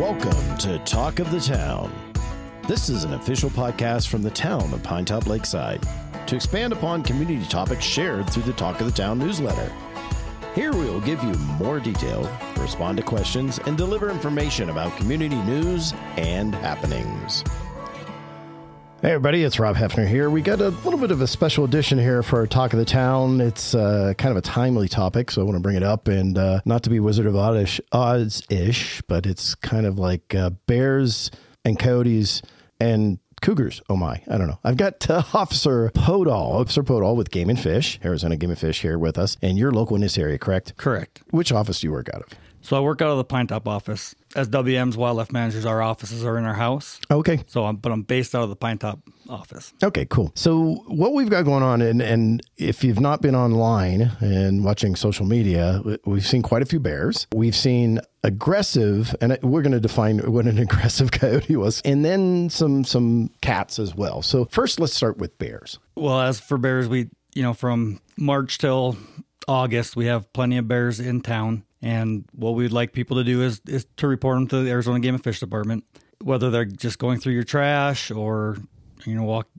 Welcome to Talk of the Town. This is an official podcast from the town of Pinetop-Lakeside to expand upon community topics shared through the Talk of the Town newsletter. Here we will give you more detail, respond to questions, and deliver information about community news and happenings. Hey everybody, it's Rob Hefner here. We got a little bit of a special edition here for our Talk of the Town. It's kind of a timely topic, so I want to bring it up, and not to be Wizard of Oz-ish, but it's kind of like Bears and Coyotes and Cougars. Oh my, I don't know. I've got Officer Podoll with Game and Fish, Arizona Game and Fish here with us, and you're local in this area, correct? Correct. Which office do you work out of? So I work out of the Pinetop office. As WM's wildlife managers, our offices are in our house. Okay. So I'm based out of the Pinetop office. Okay, cool. So what we've got going on, and if you've not been online and watching social media, we've seen quite a few bears. We've seen aggressive, and we're going to define what an aggressive coyote was, and then some cats as well. So first, let's start with bears. Well, as for bears, from March till August, we have plenty of bears in town. And what we'd like people to do is to report them to the Arizona Game and Fish Department, whether they're just going through your trash or,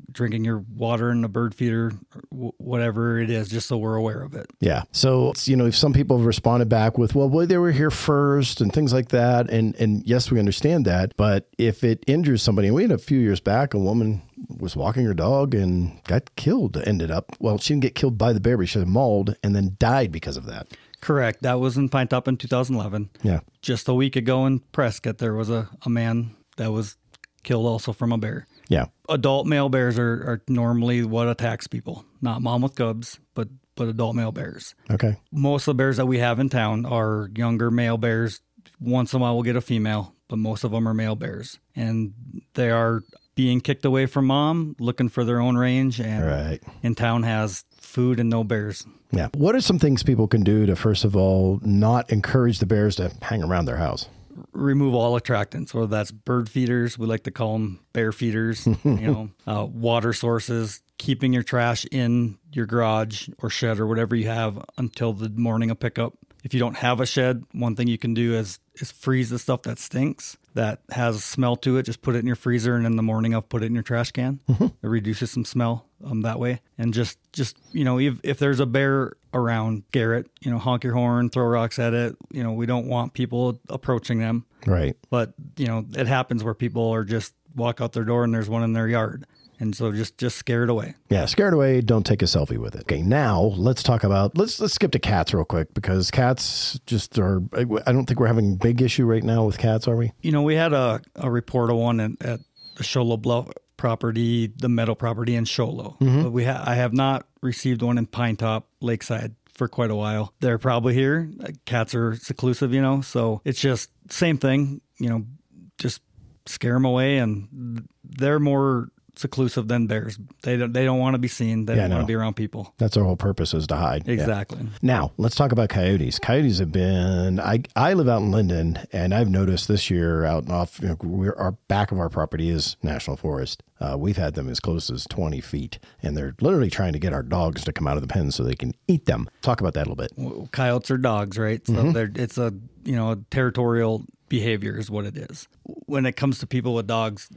drinking your water in a bird feeder, or whatever it is, just so we're aware of it. Yeah. So, if some people have responded back with, well, boy, they were here first and things like that. And yes, we understand that. But if it injures somebody, and we had a few years back, a woman was walking her dog and got killed, she didn't get killed by the bear, but she was mauled and then died because of that. Correct. That was in Pinetop in 2011. Yeah. Just a week ago in Prescott, there was a man that was killed also from a bear. Yeah. Adult male bears are normally what attacks people. Not mom with cubs, but adult male bears. Okay. Most of the bears that we have in town are younger male bears. Once in a while we'll get a female, but most of them are male bears. And they are being kicked away from mom, looking for their own range, and in town has food and no bears. Yeah. What are some things people can do to, first of all, not encourage the bears to hang around their house? Remove all attractants, whether that's bird feeders, we like to call them bear feeders, water sources, keeping your trash in your garage or shed or whatever you have until the morning of pickup. If you don't have a shed, one thing you can do is freeze the stuff that stinks, that has a smell to it. Just put it in your freezer, and in the morning, I'll put it in your trash can. Mm-hmm. It reduces some smell that way. And just if there's a bear around, scare it, honk your horn, throw rocks at it. We don't want people approaching them. Right. But, it happens where people are just walk out their door and there's one in their yard. And so just scare it away. Yeah, scare it away. Don't take a selfie with it. Okay, now let's talk about, let's skip to cats real quick, because cats just are, I don't think we're having a big issue right now with cats, are we? We had a report of one at the Sholo Bluff property, the Meadow property in Sholo. Mm-hmm. But I have not received one in Pinetop-Lakeside for quite a while. They're probably here. Cats are seclusive, so it's just same thing, just scare them away, and they're more seclusive than bears. They don't want to be seen. They don't want to be around people. That's their whole purpose, is to hide. Exactly. Yeah. Now let's talk about coyotes. Coyotes have been, I live out in Linden, and I've noticed this year out and off, our back of our property is national forest. We've had them as close as 20 feet, and they're literally trying to get our dogs to come out of the pen so they can eat them. Talk about that a little bit. Well, coyotes are dogs, right? So it's a territorial behavior is what it is. When it comes to people with dogs,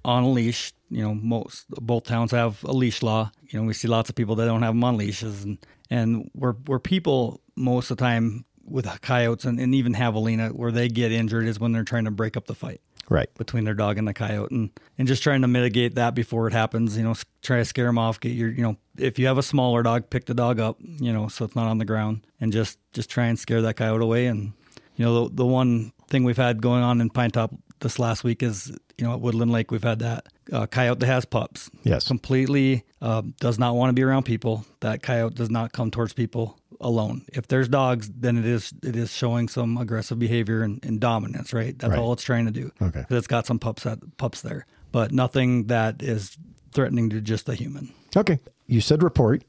on a leash, both towns have a leash law. We see lots of people that don't have them on leashes, and where people most of the time with coyotes and even javelina, where they get injured is when they're trying to break up the fight. Right. Between their dog and the coyote, and just trying to mitigate that before it happens, try to scare them off, get your, if you have a smaller dog, pick the dog up, so it's not on the ground, and just try and scare that coyote away. And, the one thing we've had going on in Pinetop this last week is, at Woodland Lake, we've had that coyote that has pups. Yes. Completely does not want to be around people. That coyote does not come towards people alone. If there's dogs, then it is showing some aggressive behavior and dominance, right? That's all it's trying to do. Okay. Because it's got some pups there, but nothing that is threatening to just a human. Okay. You said report.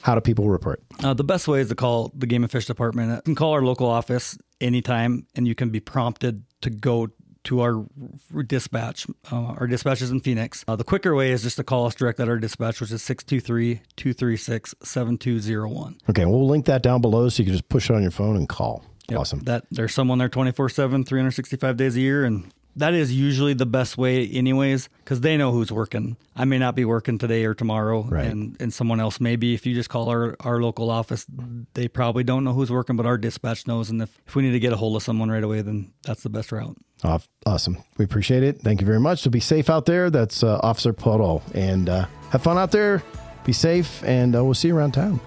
How do people report? The best way is to call the Game and Fish Department. You can call our local office anytime, and you can be prompted to go to our dispatch. Our dispatch is in Phoenix. The quicker way is just to call us direct at our dispatch, which is 623-236-7201. Okay, we'll link that down below so you can just push it on your phone and call. Yep. Awesome. That there's someone there 24/7, 365 days a year, and that is usually the best way anyways, because they know who's working. I may not be working today or tomorrow, Right. and someone else may be. If you just call our local office, they probably don't know who's working, but our dispatch knows. And if we need to get a hold of someone right away, then that's the best route. Awesome. We appreciate it. Thank you very much. So be safe out there. That's Officer Podoll. And have fun out there. Be safe, and we'll see you around town.